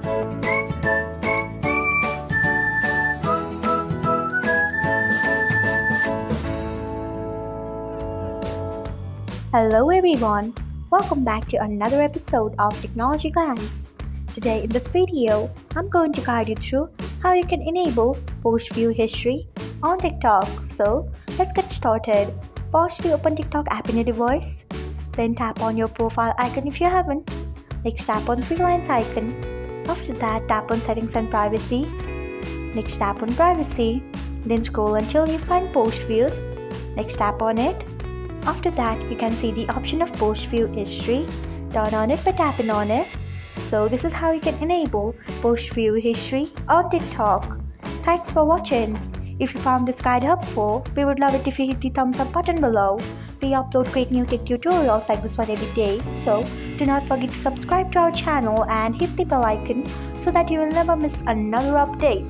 Hello everyone, welcome back to another episode of Technologyglance. Today in this video, I'm going to guide you through how you can enable post view history on TikTok. So let's get started. First, you open TikTok app in your device, then tap on your profile icon if you haven't. Next, tap on three lines icon. After that, tap on settings and privacy. Next, tap on privacy. Then scroll until you find post views. Next, tap on it. After that, you can see the option of post view history. Turn on it by tapping on it. So this is how you can enable post view history on TikTok. Thanks for watching. If you found this guide helpful, we would love it if you hit the thumbs up button below. We upload great new tech tutorials like this one every day. So do not forget to subscribe to our channel and hit the bell icon so that you will never miss another update.